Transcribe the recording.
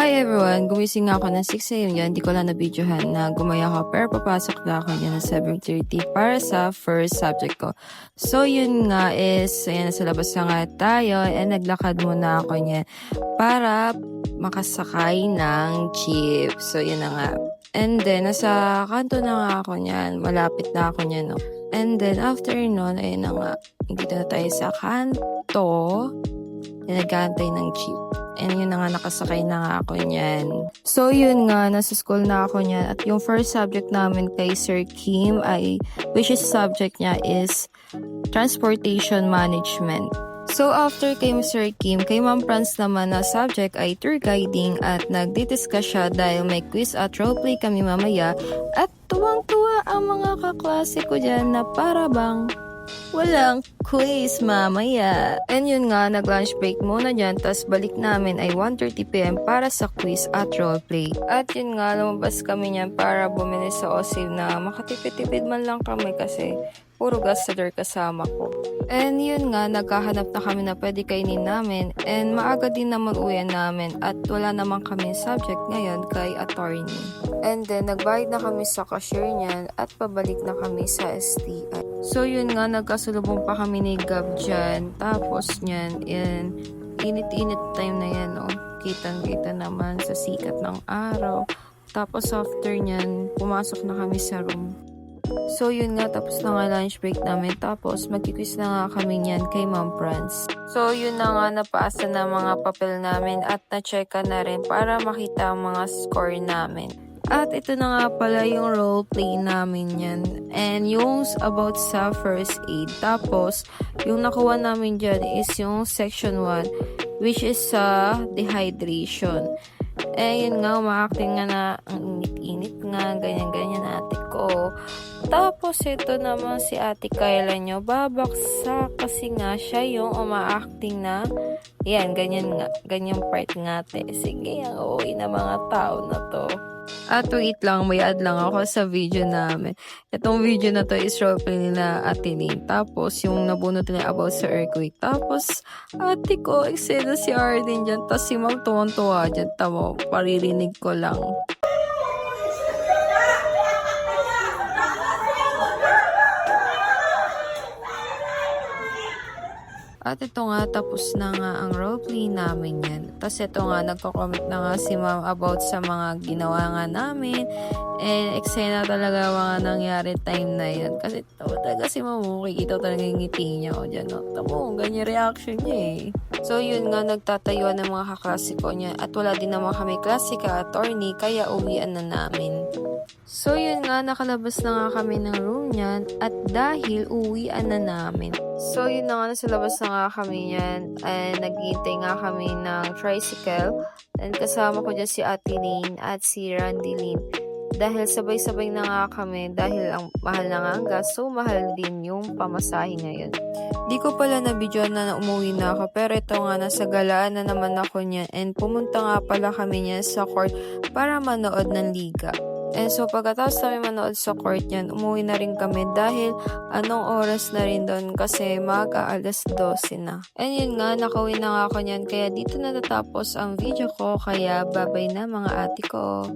Hi everyone! Gumising nga ako ng 6 a.m. yan. Hindi ko lang na-videohan na gumaya ako pero papasok na ako yan ng 7:30 para sa first subject ko. So yun nga is, ayan, nasa labas na nga tayo and naglakad muna ako niya para makasakay ng jeep. So yun na nga. And then, nasa kanto na nga ako niyan. Malapit na ako niyan, no? And then, after nun, ayun na nga. Dito na tayo sa kanto. Nagantay ng jeep. And yun na nga, nakasakay na nga ako niyan. So yun nga, nasa school na ako niyan. At yung first subject namin kay Sir Kim ay, which is subject niya is Transportation Management. So after kay Sir Kim, kay Ma'am Franz naman na subject ay tour guiding at nagdi-discuss siya dahil may quiz at roleplay kami mamaya. At tuwang-tuwa ang mga kaklase ko dyan na para bang walang quiz mamaya. And yun nga, nag-lunch break muna dyan, tas balik namin ay 1:30 PM para sa quiz at roleplay. At yun nga, lumabas kami niyan para bumili sa Osave na makatipid-tipid man lang kami kasi puro gasador kasama ko. And yun nga, naghahanap na kami na pwede kainin namin and maaga din naman uwian namin at wala naman kami subject ngayon kay attorney. And then, nagbayad na kami sa cashier niyan at pabalik na kami sa STI. So yun nga, nagkasulubong pa kami ni Gab dyan. Tapos niyan, init-init time na yan, no? Kitang-kita naman sa sikat ng araw. Tapos after niyan, pumasok na kami sa room. So yun nga, tapos na nga lunch break namin. Tapos magkiquiz na nga kami niyan kay Ma'am Franz. So yun na nga, napasa na mga papel namin at na-checka na rin para makita ang mga score namin. At ito na nga pala yung roleplay namin yan. And yung about sa first aid. Tapos, yung nakuha namin dyan is yung section 1, which is sa dehydration. Eh, yun nga, umaacting nga na ang init-init nga, ganyan-ganyan ate ko. Tapos, ito naman si ate Kyla nyo, babaksa kasi nga siya yung umaacting na, yan, ganyan nga, ganyang part nga ate. Sige, ang uuwi na mga tao na to. At wait lang, may add lang ako sa video namin. Itong video na to is roleplay nila Ate Lynn. Tapos yung nabunot nila about sa earthquake. Tapos ate ko, eksena si Arden dyan. Tapos si Ma'am tuwang-tuwa dyan. Tamo, paririnig ko lang. At ito nga, tapos na nga ang roleplay namin yan. Tapos ito nga, nagko-comment na nga si Ma'am about sa mga ginawa nga namin. And eksena talaga mga nangyari time na yan. Kasi tama talaga si Ma'am, kikita talaga yung ngiti niya o dyan. No? Tamo, ganyan reaction niya eh. So yun nga, nagtatayuan ng mga kaklasiko niya. At wala din naman kami klase ka attorney, kaya uwian na namin. So yun nga, nakalabas na nga kami ng room niyan. At dahil uwian na namin. So yun na nga, nasa labas na nga kami yan. And naghihintay nga kami ng tricycle. And kasama ko dyan si Ate Lynn at si Randy Lynn. Dahil sabay-sabay na nga kami. Dahil ang mahal na nga ang gas. So mahal din yung pamasahe ngayon. Di ko pala na video na umuwi na ako. Pero ito nga, nasa galaan na naman ako niyan. And pumunta nga pala kami niyan sa court para manood ng liga. And so, pagkatapos namin manood sa court yan, umuwi na rin kami dahil anong oras na rin doon kasi maaga 12:00 na. And yun nga, nakauwi na nga ako niyan kaya dito natatapos ang video ko kaya bye-bye na mga ate ko.